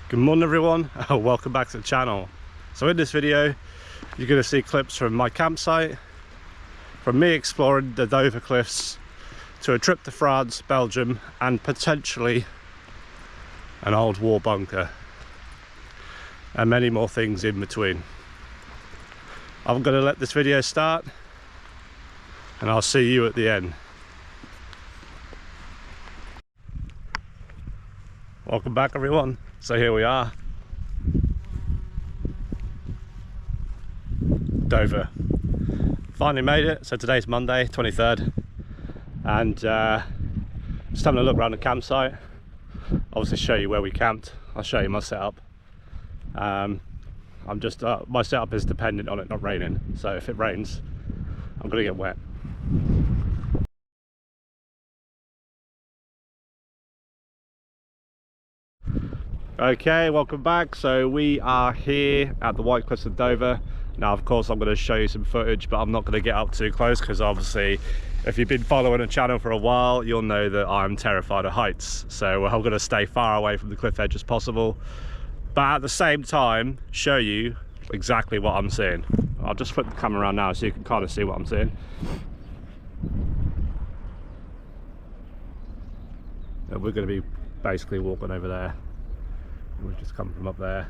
Good morning everyone, welcome back to the channel. So in this video you're going to see clips from my campsite, from me exploring the Dover cliffs, to a trip to France, Belgium, and potentially an old war bunker, and many more things in between. I'm going to let this video start and I'll see you at the end. Welcome back everyone. So here we are, Dover. Finally made it. So today's Monday 23rd, and just having a look around the campsite. Obviously show you where we camped. I'll show you my setup. I'm just my setup is dependent on it not raining, so if it rains I'm gonna get wet. Okay, welcome back. So we are here at the White Cliffs of Dover. Now of course I'm going to show you some footage, but I'm not going to get up too close because obviously if you've been following the channel for a while you'll know that I'm terrified of heights, so I'm going to stay far away from the cliff edge as possible, but at the same time show you exactly what I'm seeing. I'll just flip the camera around now so you can kind of see what I'm seeing. And we're going to be basically walking over there. We've just come from up there.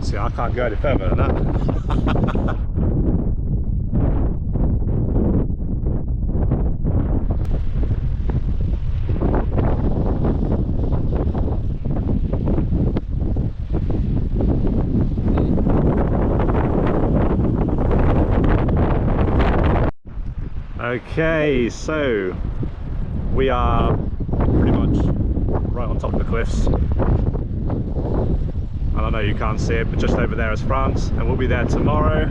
See, I can't go any further than that. Okay, so we are pretty much right on top of the cliffs. I know you can't see it, but just over there is France, and we'll be there tomorrow.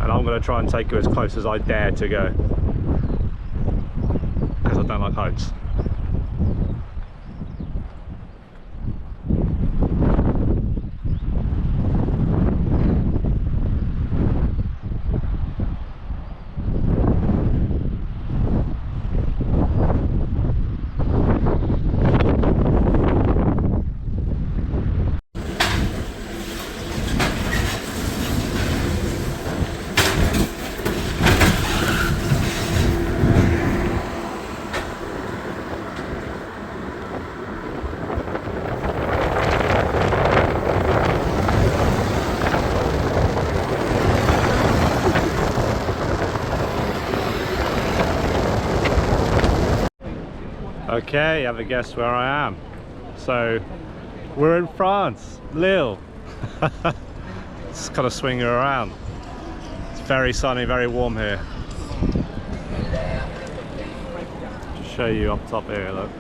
And I'm going to try and take you as close as I dare to go, because I don't like heights. Okay, have a guess where I am. So we're in France, Lille. Just kind of swinging around. It's very sunny, very warm here. Just show you up top here, look.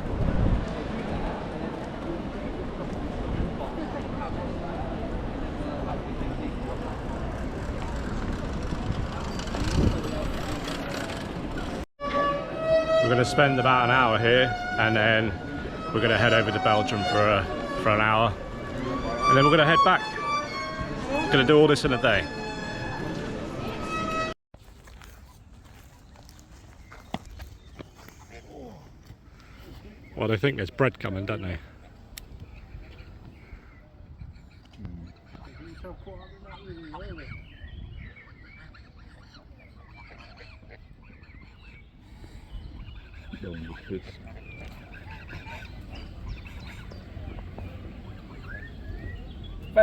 We're going to spend about an hour here, and then we're going to head over to Belgium for an hour, and then we're going to head back. We're going to do all this in a day. Well, they think there's bread coming, don't they?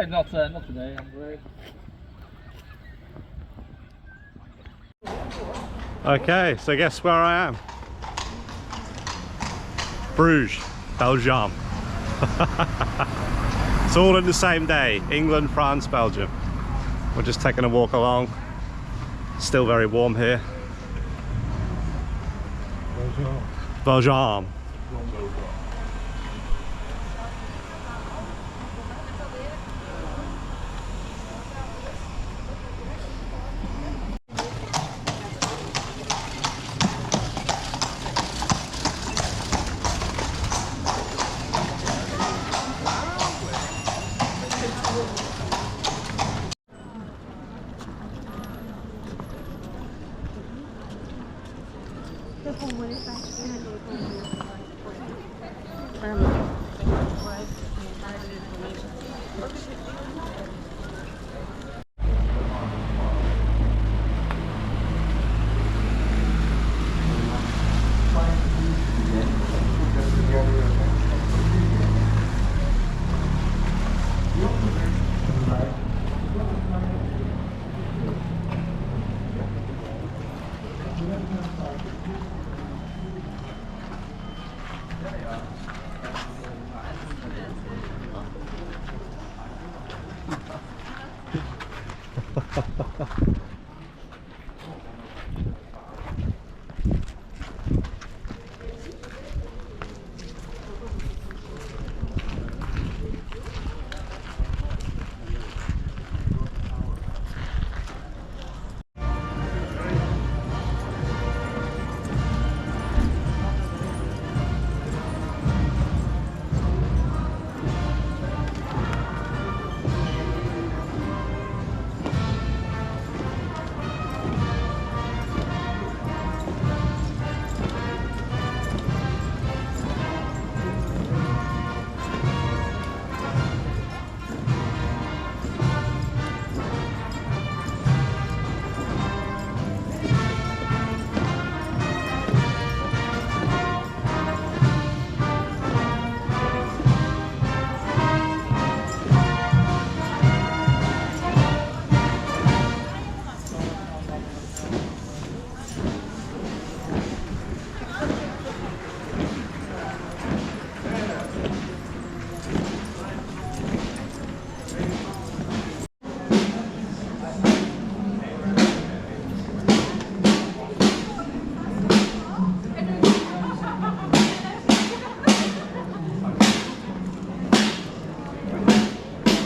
Not today, I'm afraid. Okay, so guess where I am? Bruges, Belgium. It's all in the same day. England, France, Belgium. We're just taking a walk along. Still very warm here. Belgium.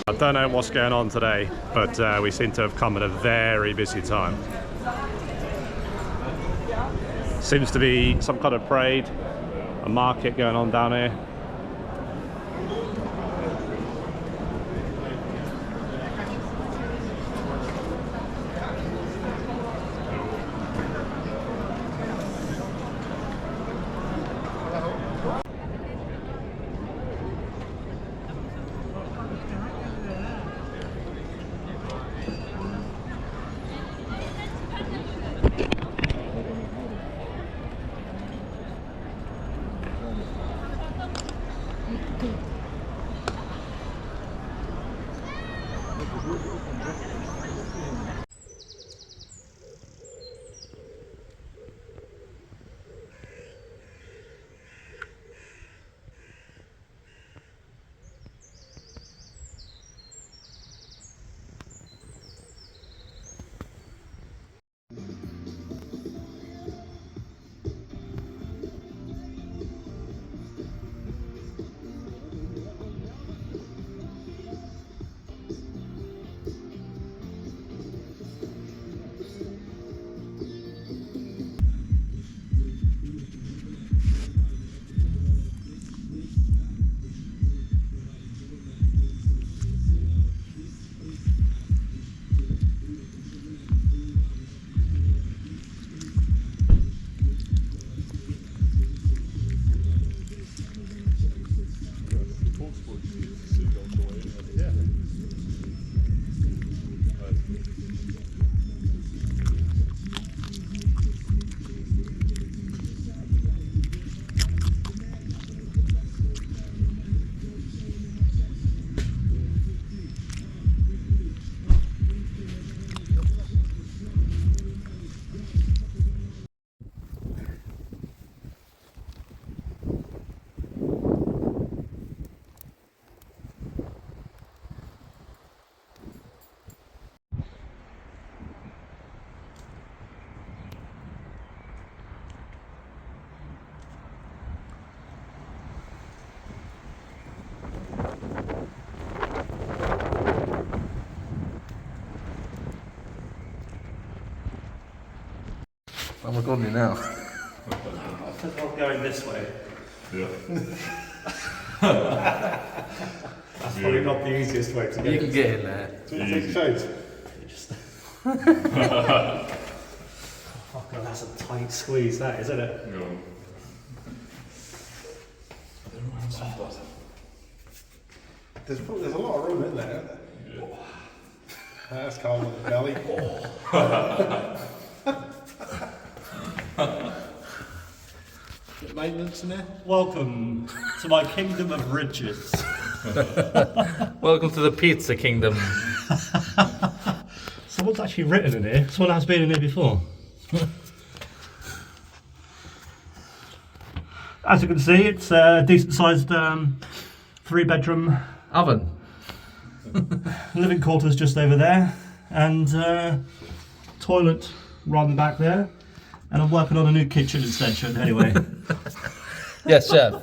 I don't know what's going on today, but we seem to have come at a very busy time. Seems to be some kind of parade, a market going on down here. I'm recording you now. I think I'm going this way. Yeah. That's probably not the easiest way to You can get in there. Do you think so? Oh god, that's a tight squeeze, that isn't it? Yeah. There's a lot of room in there, isn't there? Yeah. That's cold in the belly. Bit maintenance in there. Welcome to my kingdom of riches. Welcome to the Pizza Kingdom. Someone's actually written in here. Someone has been in here before. As you can see, it's a decent sized 3-bedroom Oven. living quarters just over there, and toilet right back there. And I'm working on a new kitchen extension anyway. Yes, chef.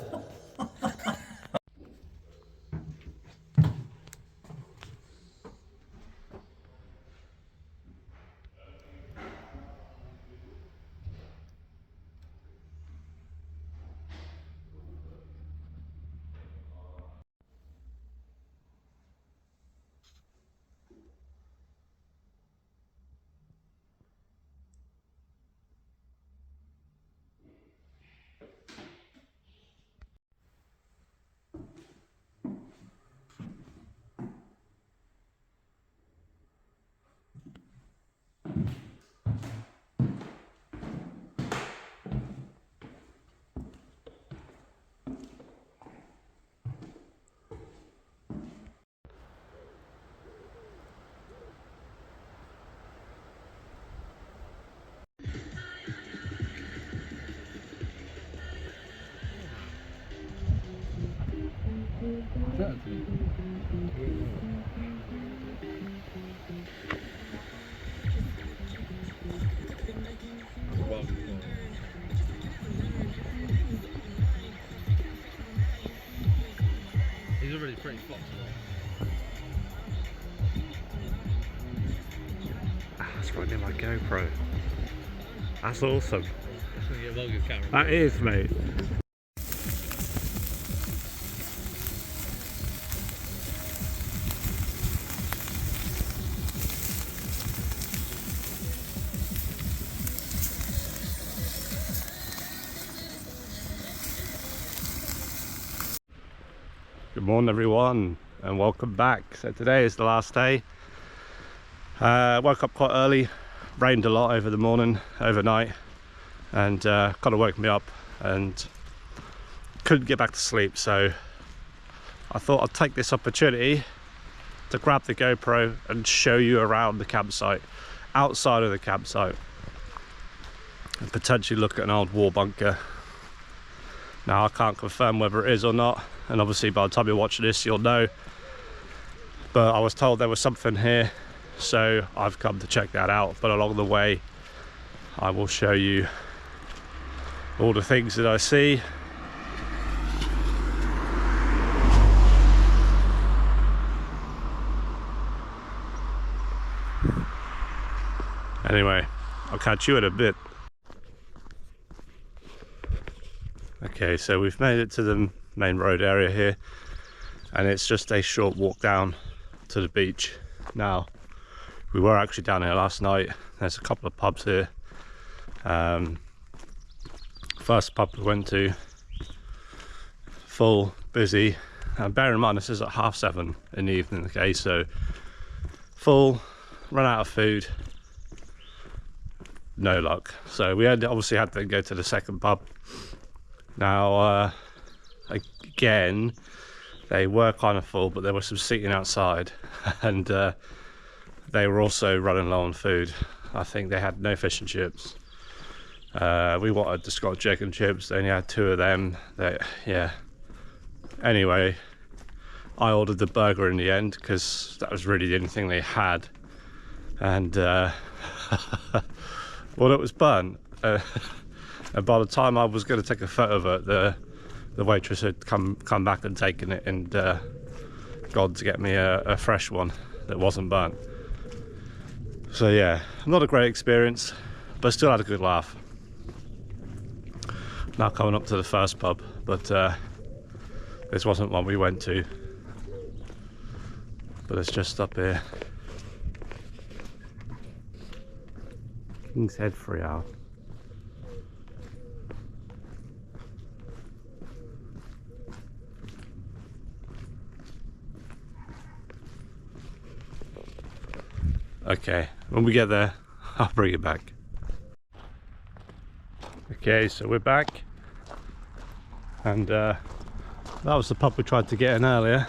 He's already pretty foxy. That's right near my GoPro. That's awesome. It's gonna get a well good camera. That is, mate. Good morning everyone and welcome back. So today is the last day. Woke up quite early, rained a lot over the morning, overnight, and kind of woke me up and couldn't get back to sleep, so I thought I'd take this opportunity to grab the GoPro and show you around the campsite, outside of the campsite, and potentially look at an old war bunker. Now I can't confirm whether it is or not, and obviously by the time you're watching this you'll know, but I was told there was something here, so I've come to check that out. But along the way I will show you all the things that I see. Anyway, I'll catch you in a bit. Okay, so we've made it to the main road area here, and it's just a short walk down to the beach. Now, we were actually down here last night. There's a couple of pubs here. First pub we went to, full, busy, and bear in mind this is at 7:30 in the evening, okay, so full, run out of food, no luck. So we obviously had to go to the second pub. Now, again, they were kind of full, but there was some seating outside, and they were also running low on food. I think they had no fish and chips. We wanted the Scotch egg and chips. They only had 2 of them. Yeah. Anyway, I ordered the burger in the end because that was really the only thing they had, and well, it was burnt. And by the time I was going to take a photo of it, the waitress had come back and taken it and gone to get me a fresh one that wasn't burnt. So yeah, not a great experience, but still had a good laugh. Now coming up to the first pub, but this wasn't one we went to, but it's just up here. King's Head 3 hour. Okay, when we get there, I'll bring it back. Okay, so we're back, and that was the pub we tried to get in earlier.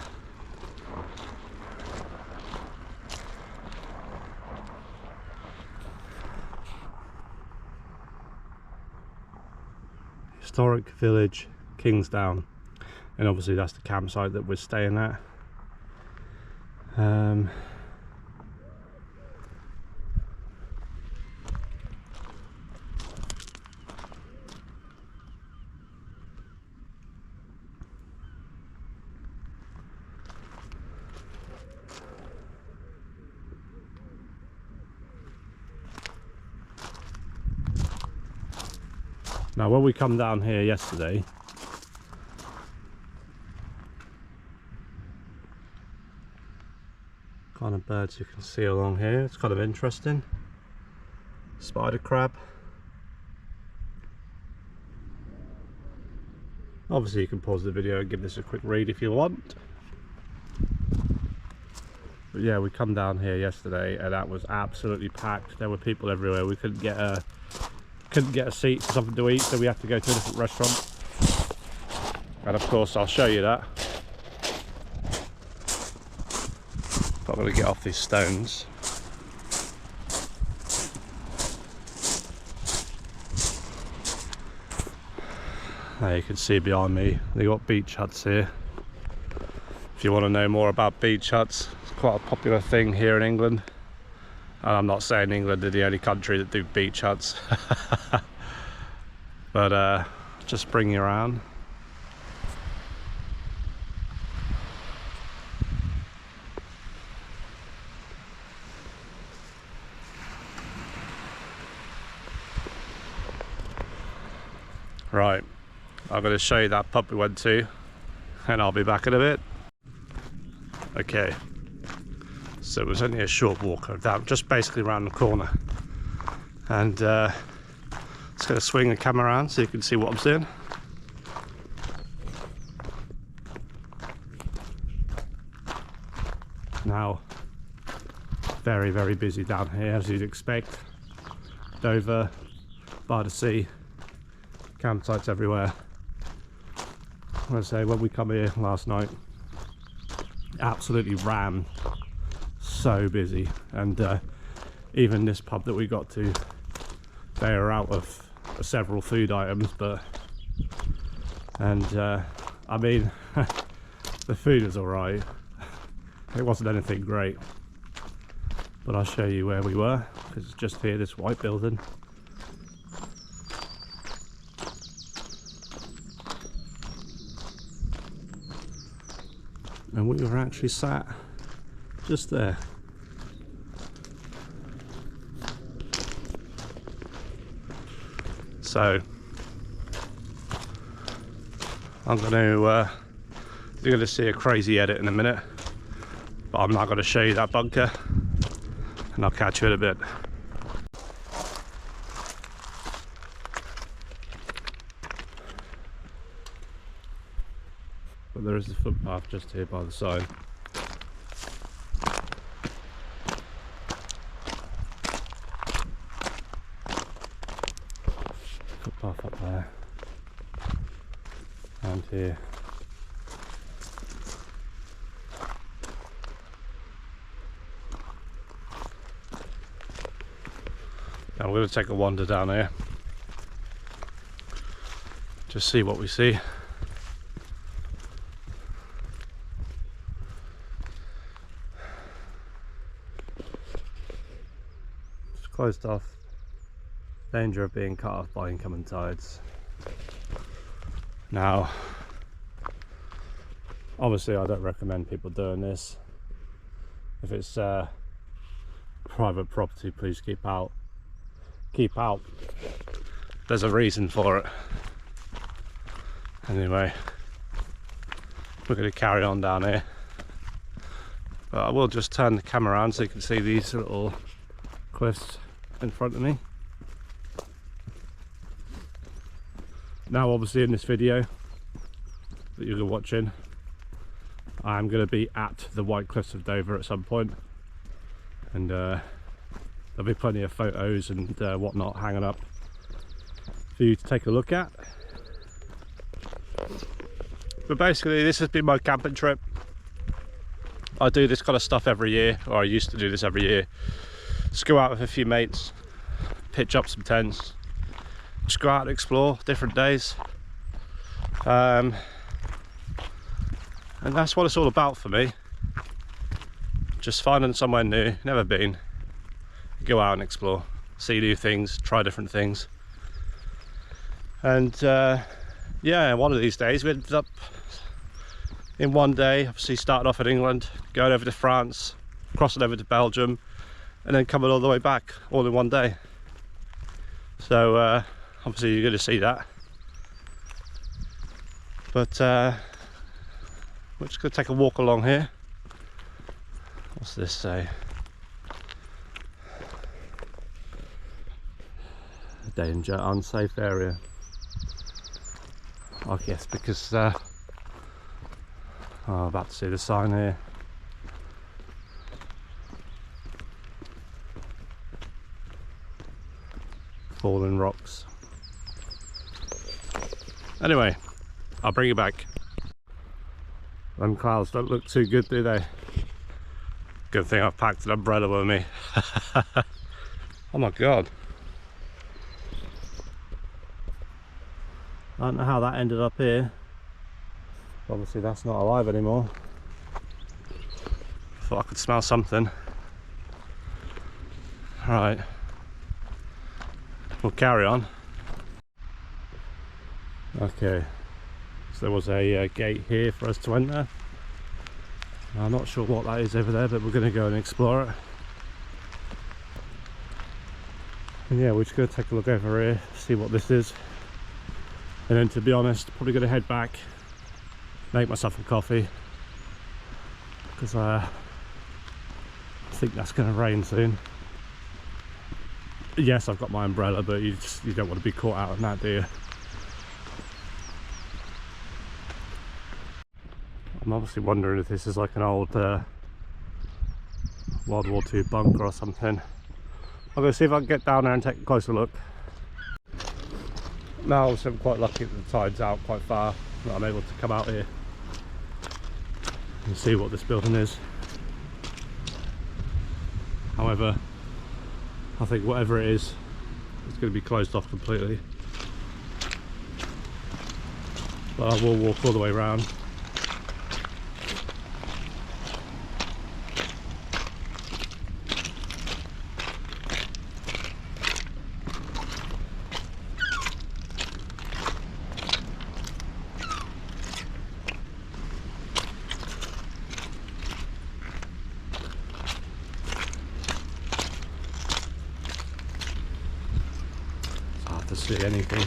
Historic Village, Kingsdown, and obviously that's the campsite that we're staying at. Now when we come down here yesterday, kind of birds you can see along here, it's kind of interesting. Spider crab. Obviously you can pause the video and give this a quick read if you want. But yeah, we come down here yesterday and that was absolutely packed. There were people everywhere. We couldn't get a seat for something to eat, so we had to go to a different restaurant. And of course I'll show you that. But I'm going to get off these stones. There you can see behind me, they've got beach huts here. If you want to know more about beach huts, it's quite a popular thing here in England. And I'm not saying England are the only country that do beach huts. But just bring you around. Right, I'm going to show you that pub we went to, and I'll be back in a bit. Okay, so it was only a short walk down, just basically around the corner. And just going to swing the camera around so you can see what I'm seeing. Now, very, very busy down here, as you'd expect. Dover, by the sea, campsites everywhere. I say, when we come here last night, absolutely rammed, so busy. And even this pub that we got to, they are out of several food items, but I mean the food is alright. It wasn't anything great, but I'll show you where we were, because it's just here, this white building. And we were actually sat just there. So I'm going to you're going to see a crazy edit in a minute, but I'm not going to show you that bunker, and I'll catch you in a bit. But there is a footpath just here by the side. Footpath up there and here. Now we're going to take a wander down here, just see what we see. It's closed off. Danger of being cut off by incoming tides. Now, obviously I don't recommend people doing this. If it's private property, please keep out. Keep out. There's a reason for it. Anyway, we're going to carry on down here, but I will just turn the camera around so you can see these little cliffs in front of me. Now obviously in this video that you're watching, I'm going to be at the White Cliffs of Dover at some point, and there'll be plenty of photos and whatnot hanging up for you to take a look at. But basically this has been my camping trip. I do this kind of stuff every year, or I used to do this every year. Just go out with a few mates, pitch up some tents, just go out and explore different days. And that's what it's all about for me. Just finding somewhere new, never been, go out and explore, see new things, try different things. And yeah, one of these days we ended up in one day, obviously starting off in England, going over to France, crossing over to Belgium, and then coming all the way back, all in one day. So obviously you're going to see that. But we're just going to take a walk along here. What's this say? Danger, unsafe area. I guess because I'm about to see the sign here. Fallen rocks. Anyway, I'll bring you back. Them clouds don't look too good, do they? Good thing I've packed an umbrella with me. Oh my god. I don't know how that ended up here. Obviously that's not alive anymore. Thought I could smell something. Right, we'll carry on. Okay, so there was a gate here for us to enter. I'm not sure what that is over there, but we're going to go and explore it. And yeah, we're just going to take a look over here, see what this is. And then, to be honest, probably going to head back, make myself a coffee, because I think that's going to rain soon. Yes, I've got my umbrella, but you don't want to be caught out in that, do you? I'm obviously wondering if this is like an old World War II bunker or something. I'm going to see if I can get down there and take a closer look. Now obviously I'm quite lucky that the tide's out quite far, that I'm able to come out here and see what this building is. However, I think whatever it is, it's going to be closed off completely. But I will walk all the way around. To see anything.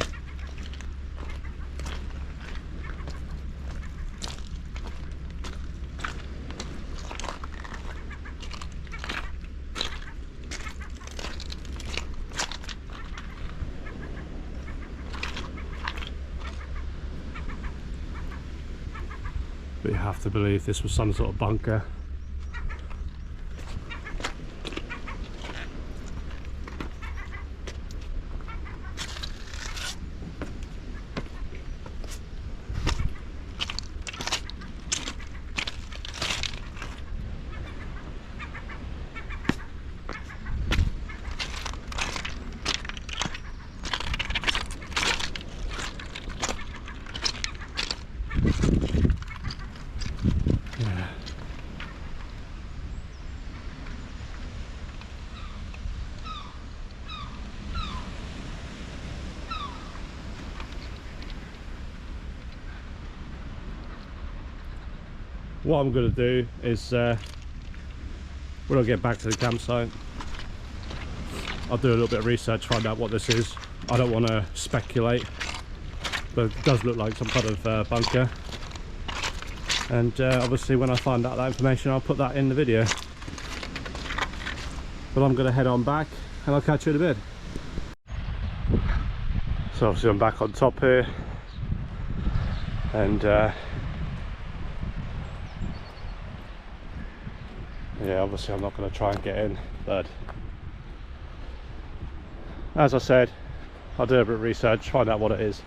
But you have to believe this was some sort of bunker. What I'm going to do is when I get back to the campsite, I'll do a little bit of research, find out what this is. I don't want to speculate but it does look like some kind of bunker. And obviously when I find out that information, I'll put that in the video. But I'm going to head on back and I'll catch you in a bit. So obviously I'm back on top here, and yeah, obviously I'm not going to try and get in, but as I said, I'll do a bit of research, find out what it is.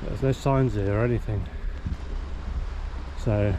There's no signs here or anything, so